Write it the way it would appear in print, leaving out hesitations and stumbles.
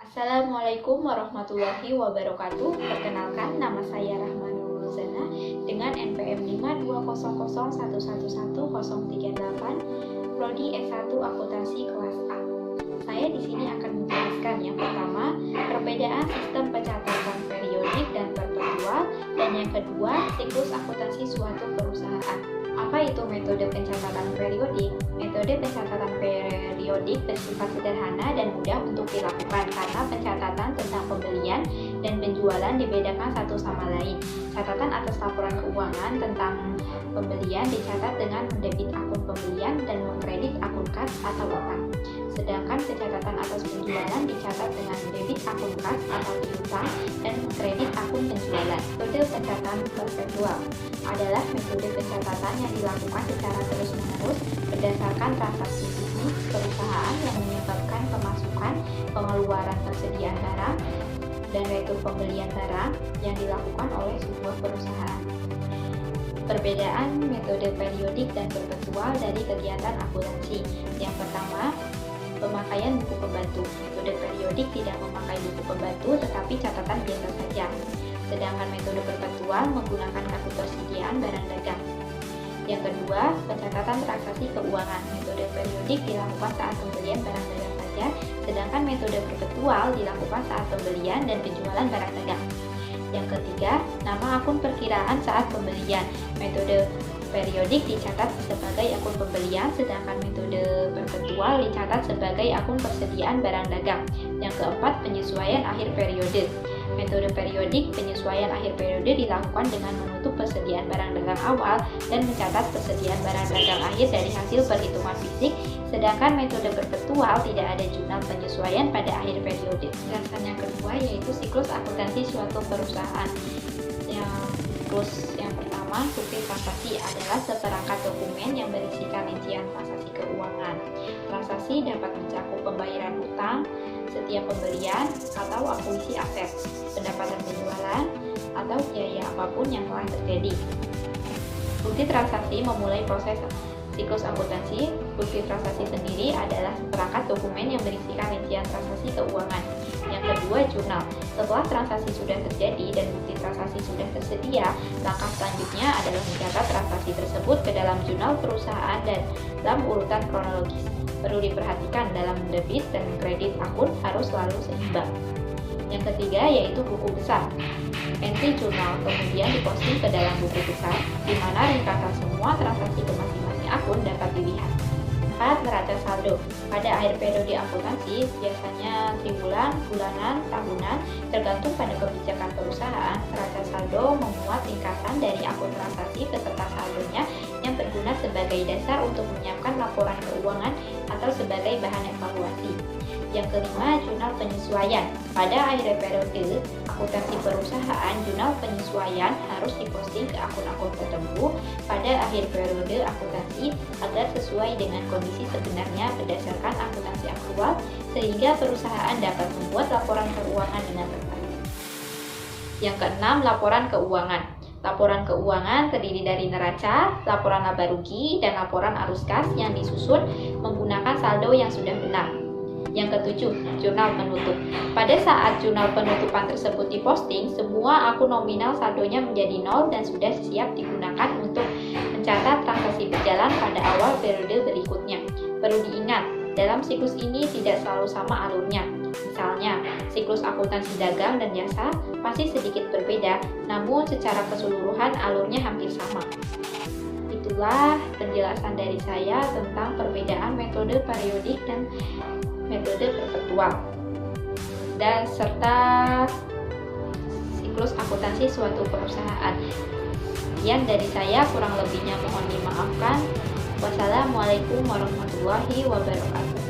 Assalamualaikum warahmatullahi wabarakatuh. Perkenalkan, nama saya Rahmanul Mulzana dengan NPM 52001111038, Prodi S1 Akuntansi kelas A. Saya di sini akan menjelaskan yang pertama, perbedaan sistem pencatatan periodik dan perpetual, dan yang kedua, siklus akuntansi suatu perusahaan. Apa itu metode pencatatan periodik? Metode pencatatan periodik bersifat sederhana dan mudah untuk dilakukan karena pencatatan tentang pembelian dan penjualan dibedakan satu sama lain. Catatan atas laporan keuangan tentang pembelian dicatat dengan mendebit akun pembelian dan mengkredit akun kas atau utang. Sedangkan pencatatan atas penjualan dicatat dengan debit akun kas atau piutang dan kredit akun penjualan. Metode pencatatan perpetual adalah metode pencatatan yang dilakukan secara terus-menerus berdasarkan transaksi bisnis perusahaan yang menyebabkan pemasukan, pengeluaran persediaan barang, dan retur pembelian barang yang dilakukan oleh sebuah perusahaan. Perbedaan metode periodik dan perpetual dari kegiatan akuntansi. Yang pertama, pemakaian buku pembantu. Metode periodik tidak memakai buku pembantu tetapi catatan biasa saja. Sedangkan metode perpetual menggunakan kartu persediaan barang dagang. Yang kedua, pencatatan transaksi keuangan. Metode periodik dilakukan saat pembelian barang dagang saja, sedangkan metode perpetual dilakukan saat pembelian dan penjualan barang dagang. Yang ketiga, nama akun perkiraan saat pembelian. Metode periodik dicatat sebagai akun pembelian, sedangkan metode perpetual dicatat sebagai akun persediaan barang dagang. Yang keempat, penyesuaian akhir periode. Metode periodik penyesuaian akhir periode dilakukan dengan menutup persediaan barang dagang awal dan mencatat persediaan barang dagang akhir dari hasil perhitungan fisik, sedangkan metode perpetual tidak ada jurnal penyesuaian pada akhir periode. Penjelasan yang kedua yaitu siklus akuntansi suatu perusahaan. Siklus yang pertama, bukti transaksi adalah seperangkat dokumen yang berisikan rincian transaksi keuangan. Transaksi dapat mencakup pembayaran hutang, setiap pembelian, atau akuisisi aset, pendapatan penjualan, atau biaya apapun yang telah terjadi. Bukti transaksi memulai proses siklus akuntansi. Bukti transaksi sendiri adalah seperangkat dokumen yang berisikan rincian transaksi keuangan. Yang kedua, jurnal. Setelah transaksi sudah terjadi dan bukti transaksi sudah tersedia, langkah selanjutnya adalah mencatat transaksi tersebut ke dalam jurnal perusahaan dan dalam urutan kronologis. Perlu diperhatikan dalam debit dan kredit akun harus selalu seimbang. Yang ketiga yaitu buku besar. Entry jurnal kemudian diposting ke dalam buku besar, di mana ringkasan semua transaksi ke masing-masing akun dapat dilihat. 4. Neraca saldo. Pada akhir periode akuntansi, biasanya triwulan, bulanan, tahunan, tergantung pada kebijakan perusahaan. Neraca saldo memuat ringkasan dari akun transaksi beserta saldonya yang berguna sebagai dasar untuk menyiapkan laporan keuangan atau sebagai bahan evaluasi. Yang kelima, jurnal penyesuaian. Pada akhir periode akuntansi perusahaan, jurnal penyesuaian harus diposting ke akun-akun tertentu pada akhir periode akuntansi agar sesuai dengan kondisi sebenarnya berdasarkan akuntansi aktual, sehingga perusahaan dapat membuat laporan keuangan dengan tepat. Yang keenam, laporan keuangan. Laporan keuangan terdiri dari neraca, laporan laba rugi, dan laporan arus kas yang disusun menggunakan saldo yang sudah benar. Yang ketujuh, jurnal penutup. Pada saat jurnal penutupan tersebut diposting, semua akun nominal saldonya menjadi nol dan sudah siap digunakan untuk mencatat transaksi berjalan pada awal periode berikutnya. Perlu diingat, dalam siklus ini tidak selalu sama alurnya. Misalnya, siklus akuntansi dagang dan jasa pasti sedikit berbeda, namun secara keseluruhan alurnya hampir sama. Itulah penjelasan dari saya tentang perbedaan metode periodik dan metode perpetual dan serta siklus akuntansi suatu perusahaan. Sekian dari saya, kurang lebihnya mohon dimaafkan. Wassalamualaikum warahmatullahi wabarakatuh.